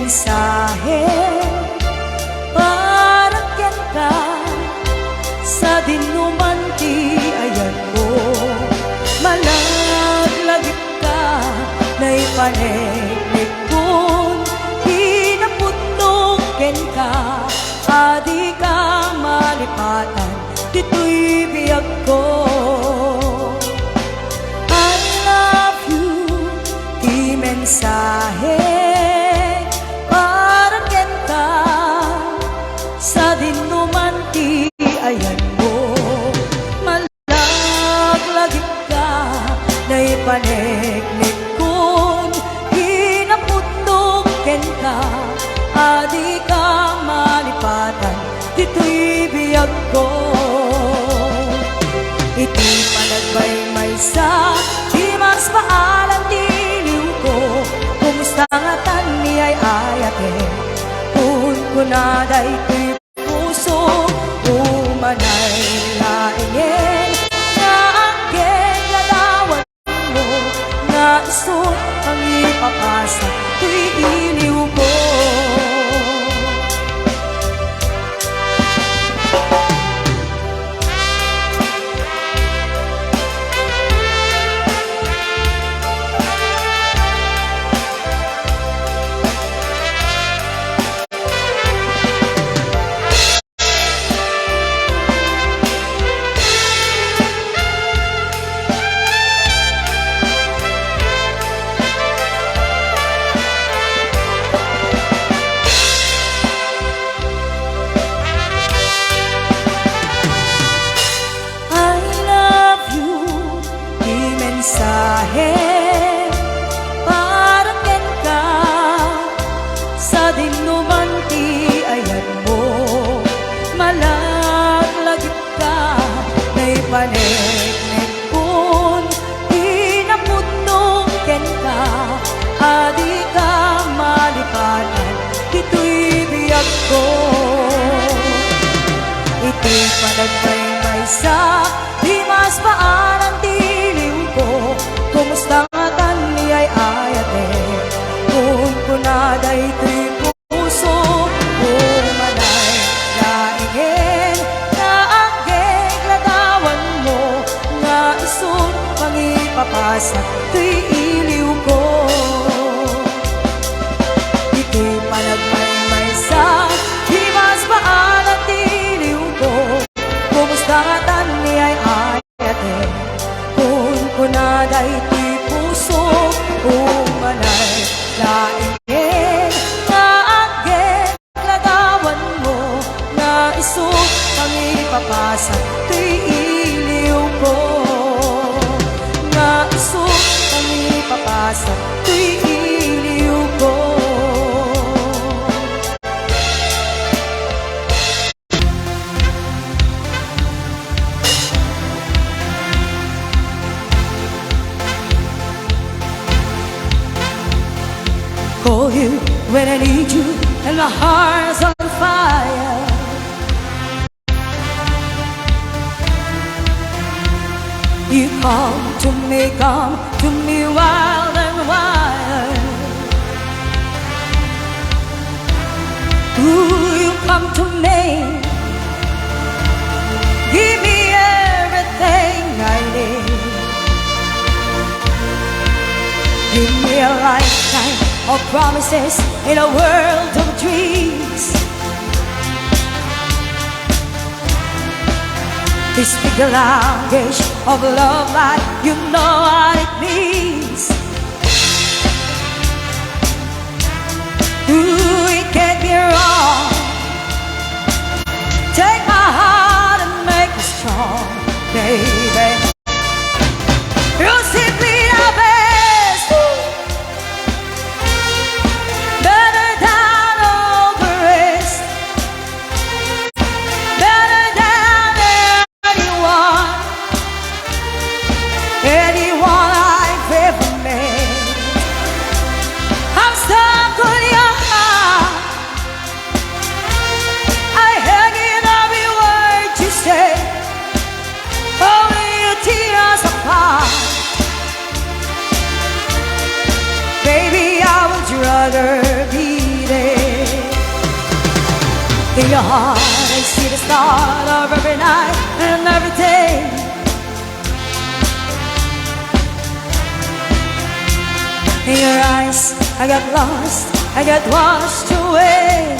mensahe para ken ka sa dinumanti ayan ko malaglagip ka na ipanegnek kun hinaputok ken ka adi ka malipatan dito'y biyag ko. I love you di mensahe para ken ka sa dinumanti ayan mo malaglagip ka na ipanegnek kun hinaputok ken ka adi ka malipatan dito'y biyag ko. Iti panagbaymay sa di mas paalam diliw ko kumusta nga tan ni ay ayate kun kunada ito'y puso umanay laingen nga ageng ladawan mo nga isun ang ipapasa ito'y iliw ko. Mensahe para ken ka sa dinumanti ayan mo malaglagip ka na ipanegnek kun hinaputok ken ka adi ka malipatan dito'y biyag ko. Ito'y panagbaymay sa di mas paalam kumusta nga tan ni ay ayate kun kunada ito'y puso umanay laingen na ageng ladawan mo nga isun pangipapasa ito'y iliw ko. Ito'y panagmaymay sa di mas paalam diliw ko kumusta nga tan ni ay ayate kunada ito'y puso umanay laingen nga ageng ladawan mo nga isuk pangipapasa ito'y iliw ko nga isuk pangipapasa ito'y iliw ko. Call you when I need you and my heart's on fire. You come to me wild and wild. Ooh, you come to me, give me everything I need. Give me a lifetime of promises in a world of dreams. To speak the language of love like you know what it means. Ooh, it can't be wrong. Take my heart and make it strong, baby. You're simply the best. Better than all the rest. Better than anyone. Anyone your heart, I see the start of every night and every day. In your eyes, I got lost, I got washed away.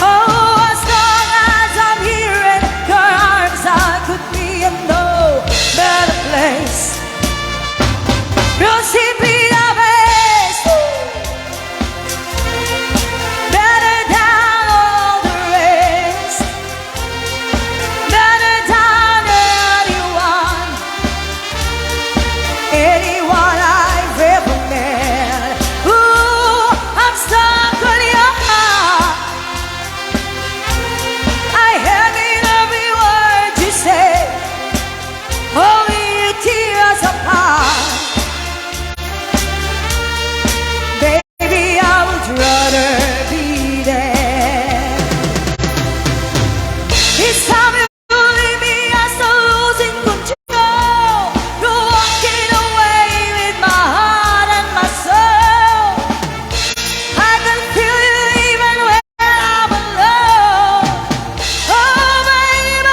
Oh, as long as I'm here in your arms, I could be in no better place. You'll see me the best, better than all the rest, better than anyone, anyone I've ever met. Ooh, I'm stuck on your heart. I hear in every word you say, only tears apart. Baby, I would rather be there. It's time you leave me, I start losing control. You're walking away with my heart and my soul. I can feel you even when I'm alone. Oh, baby.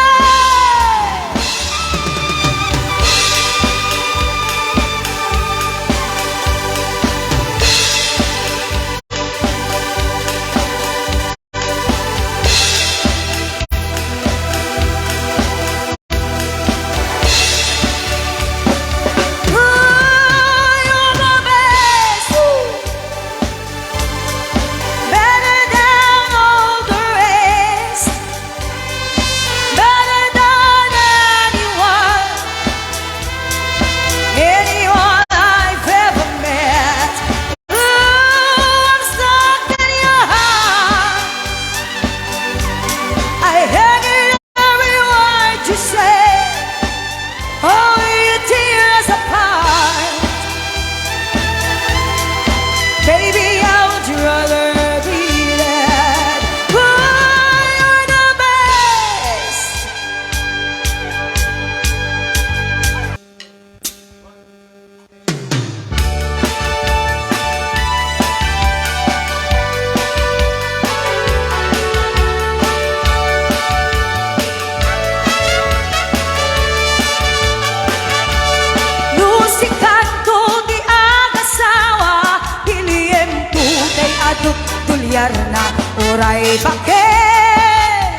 Na oray bakit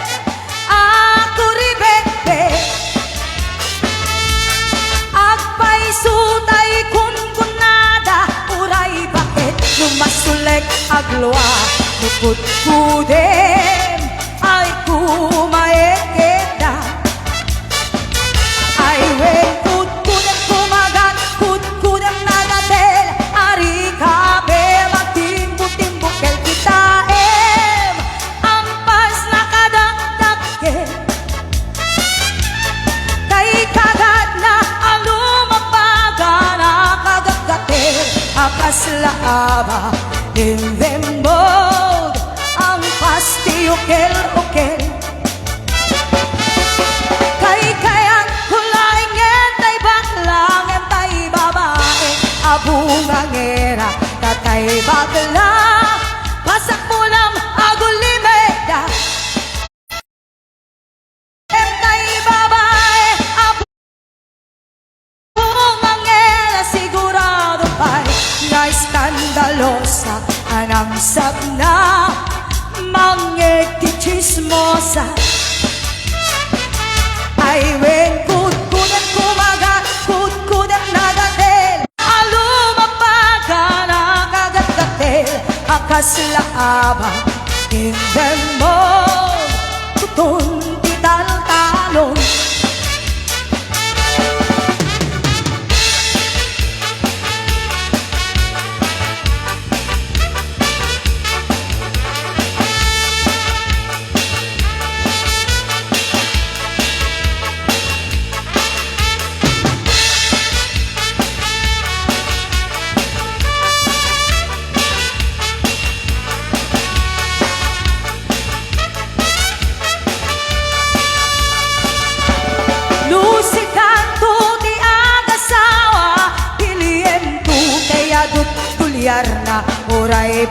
ako ribete agpay sutay kun kunada oray bakit lumasulek agluwa nuput kudem ay kumaekeda ay wen kudem kumagan kudem nagatel ari kabe matimbu-timbukel kita ampas nakadakdakke kay kagad na alumapaga nakagagatel akas laaba in them bold ampas tiyukel-ukel kay kayan kulaing entay baklang entay babae abungangera katay bakla pasak mulam agulimeda entay babae abungangera sigurado pa'y na iskandalosa anang sabna mangekichismosa ay wen kudkudan kumaga kudkudan nagatel alumapaga nakagagatel akas laaba in them all tutun tital-talon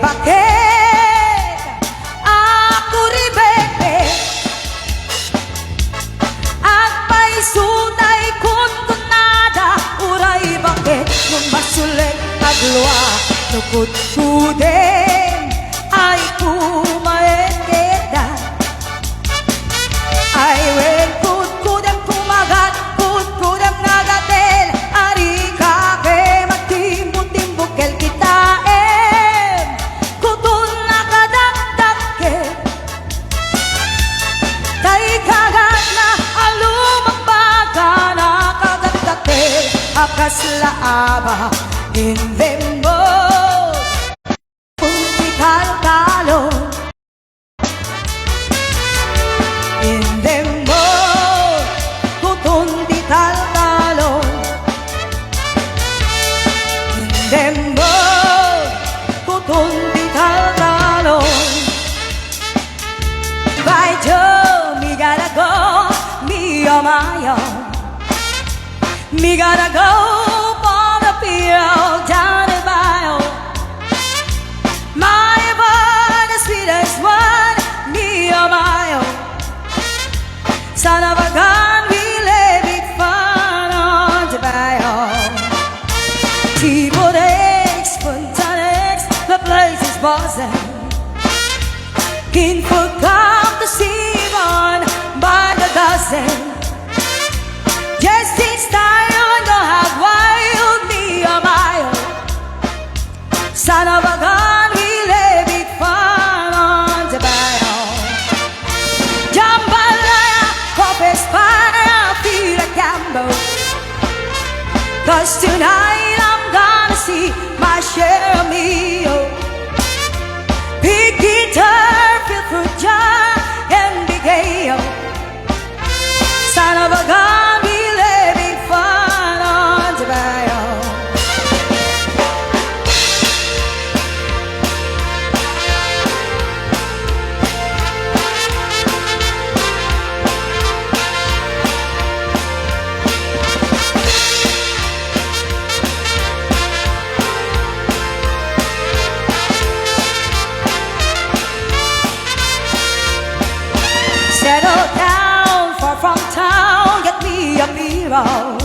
bakit ako ribebe at may sunay kuntunada uray bakit nung masulit agluwa nukot kudem ay kumaeteda ay wen kudem kumagat kudem nagatel ari kake magtimbuk-timbukel kitaem kutun nakadakdakke tay kagat na alumagbaga nakadakdake akas laaba in them kunti kalkalon in them kutundi kalkalon in them kutundi kalkalon by Joe me gotta go me on my own me gotta go for the field down the bayou my boy the sweetest one me on my own son of a gun we lay big fun on the bayou T-Bone X, Punta X, the place is buzzing Kinfolk come to see one by the dozen just in style and go have wild me on my own son of a gun we lay big fun on the bayou jambalaya Corpus fire feel a gamble cause tonight I'm gonna see my share of me oh. Big guitar feel fruit jar and big ale son of a gun we lay big fun on the bayou settle down far from town get me a mirror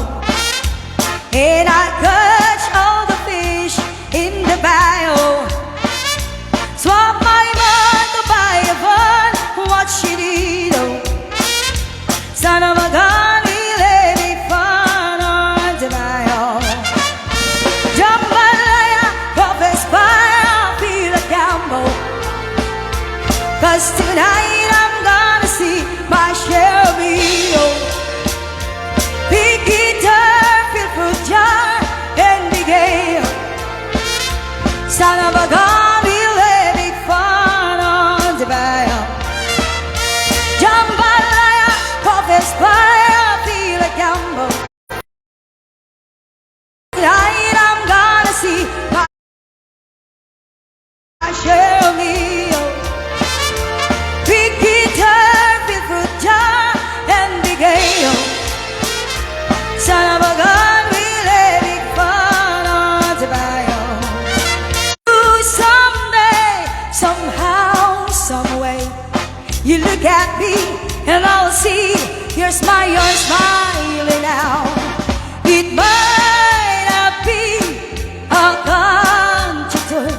and I catch all the fish in the bayou swap my mud to buy a fun what she did oh son of a gun we lay big fun on the bayou jambalaya Corpus fire feel a gamble cause tonight I'm gonna see my share of me oh. Big guitar feel fruit jar and big ale son of a gun we lay big fun on the bayou jambalaya Corpus fire feel a gamble tonight I'm gonna see my share of me oh. Big guitar feel fruit jar and big ale son of a gun we lay big fun on the bayou someday somehow someway you look at me and I'll see you're smiling now it might not be a country tour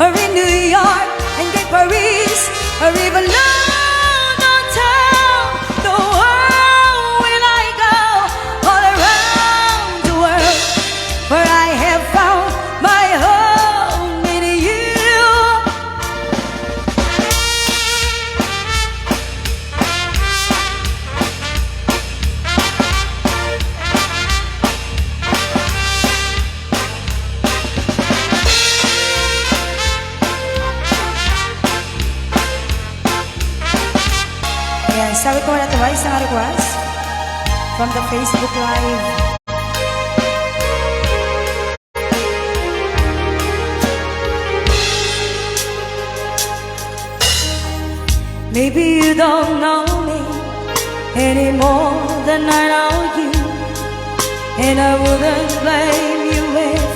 or in New York and get Paris or even London town the world will I go all around the world where I have found my home in you Ayan, sabi ko na twice ang request from the Facebook Live. Maybe you don't know me any more than I know you, and I wouldn't blame you if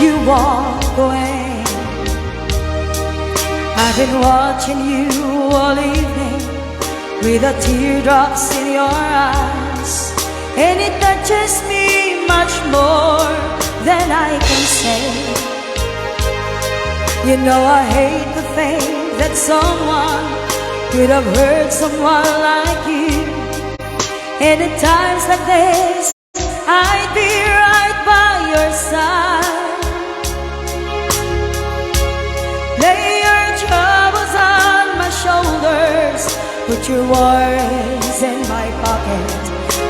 you walk away. I've been watching you all evening with the teardrops in your eyes, and it touches me much more than I can say. You know I hate to think that someone could have hurt someone like you, and at times like this I'd be right by your side. Lay your troubles on my shoulders, put your worries in my pocket,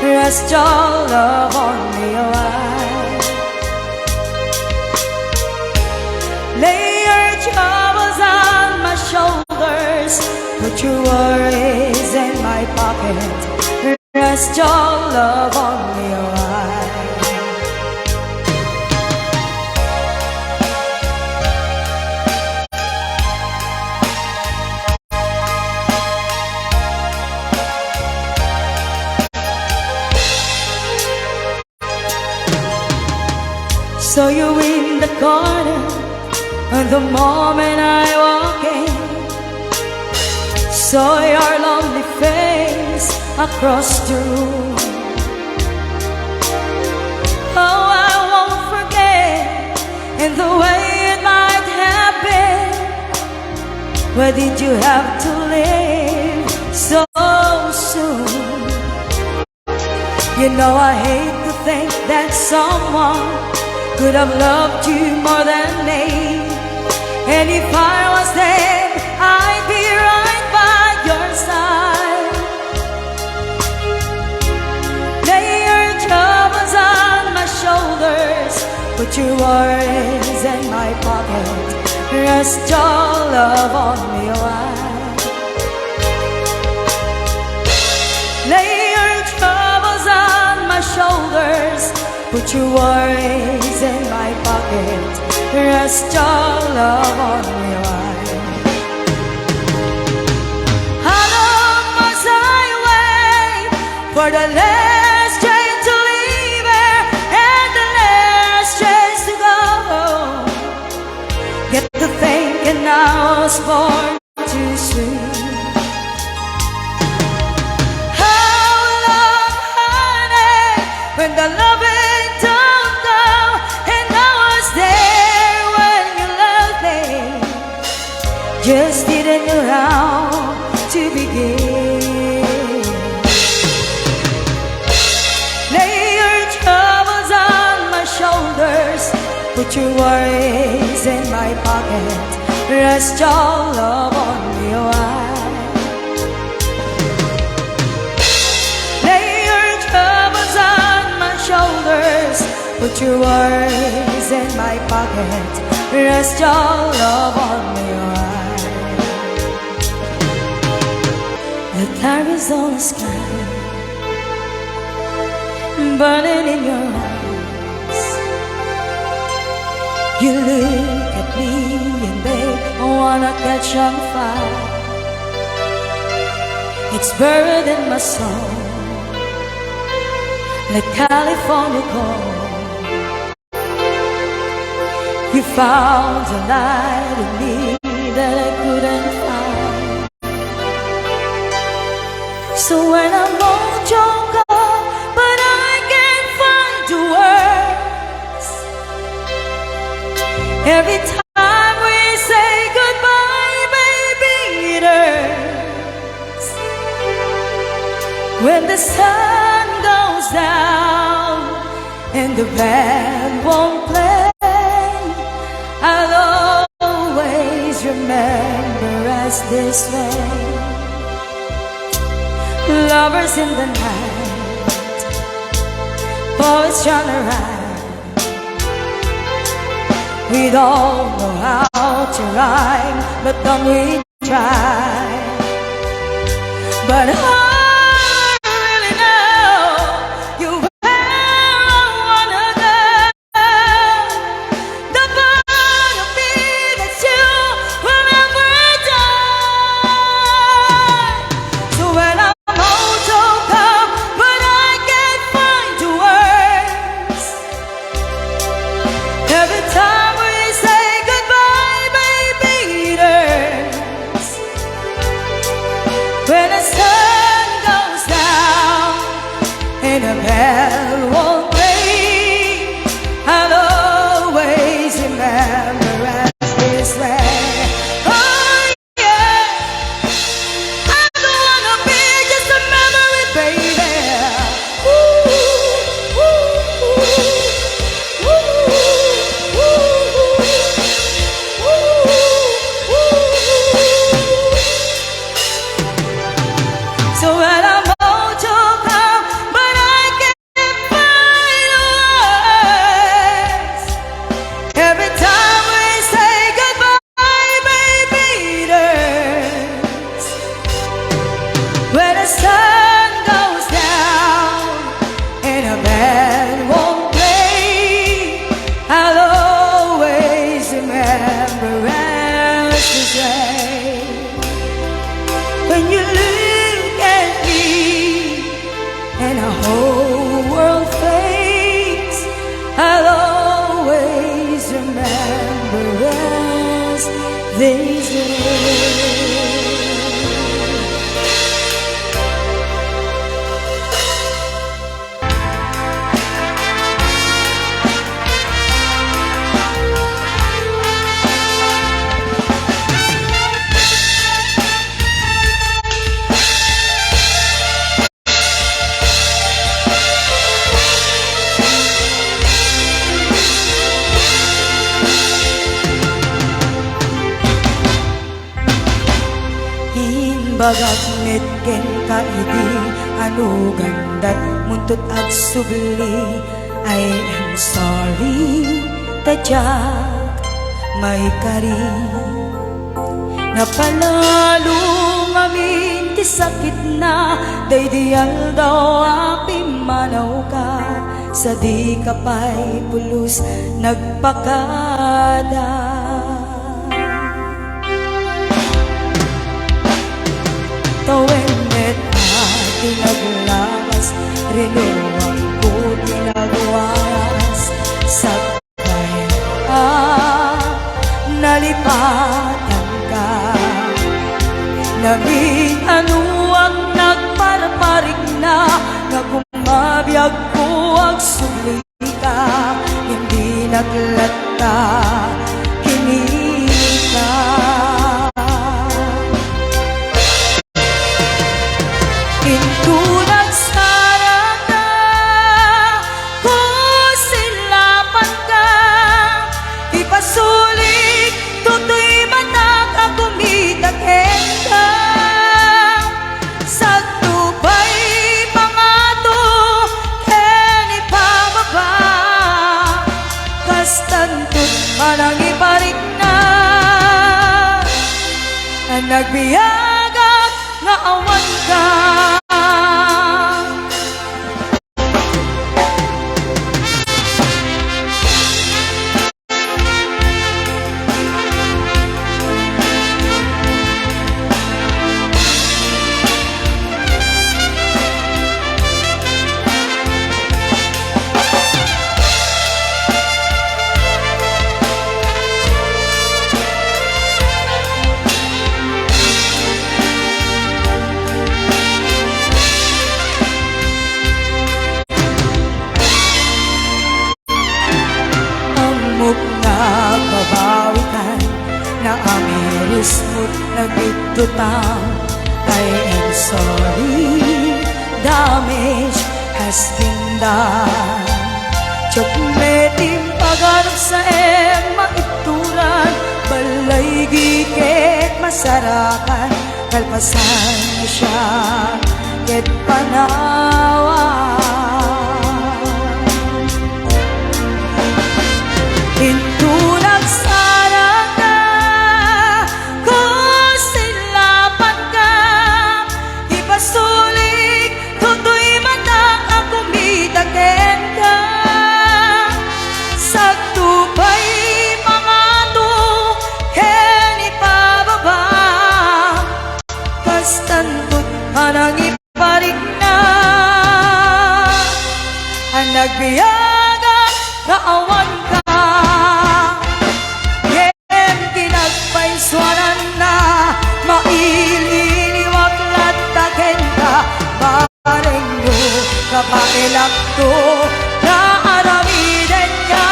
rest your love on me a while. Lay your troubles on my shoulders, put your worries in my pocket, rest your love on me a while. Saw you in the corner, and the moment I walk in, saw your lonely face across the room. Oh, I won't forget, and the way it might happen. Where did you have to live so soon? You know I hate to think that someone could have loved you more than me, and if I was there, I'd be right by your side. Lay your troubles on my shoulders, put your worries in my pocket, rest your love on me a while. Lay your troubles on my shoulders, put your worries in my pocket, rest your love on me a while. How long must I wait for the last train to leave here and the last train to go? Get to thinking I was born too soon. How long, honey, when the love just didn't know how to begin. Lay your troubles on my shoulders, put your worries in my pocket, rest your love on me a while. Lay your troubles on my shoulders, put your worries in my pocket, rest your love on me a while. The fire is on the sky, burning in your eyes. You look at me and babe, I wanna catch on fire. It's buried in my soul, like California gold. You found a light in me that I couldn't find. So when I'm all choked up, but I can't find the words. Every time we say goodbye, baby, it hurts. When the sun goes down and the band won't play, I'll always remember us this way. Lovers in the night, poets trying to rhyme. We don't know how to rhyme, but don't we try? But I really know you where I wanna go. The part of me that you will never die. So when I'm every time we say goodbye, baby, it hurts. they say. Bagak met ken kaidi anu gandat muntut ag subli. I am sorry tajak may kari napalalo ngamin ti sakit na daydiyal daw api manaw ka sa di kapay pulos nagpakada. Tawennet aking naglakas, rinuwang ko ginagawas. Sakay nalipatan ka, naging anuang nagparparig na, nagumabiyag ko ang sugli ka, hindi naglata, kinika. Intulag sarang na kung silapan ka, ipasulik tutoy manak ang kumitakin ka. Sa tubay pangato ken ipababa, kastantod manang iparik na ang nagbiyaga nga awan ka. Na amiris mo't nagitutang. I am sorry, damage has been done. Chokmetim pagharap sa maituran, balay giket masarakan, kalpasan na siya ket panawan. Intulag sarang na kung silapan ka, ipasulik tutoy manak ang kumitakin ka. Sa tupay pangato ken ipababa, kastantod manang iparik na ang nagbiyaga kaawan ka. Swanan na maililiwag lataken ka, bareng mo kapailak to na aramiden ka.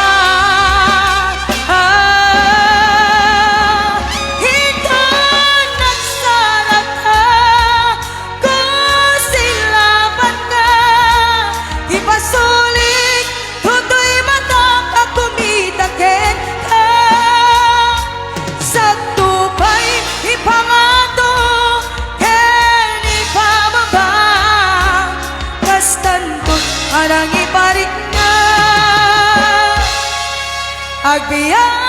Ito nagsarat ka kung silaban ka, ipasulik tutoy matak at kumitakin ka. Sa ipangato ken ipababa, kastantod manang iparik na agbiyan.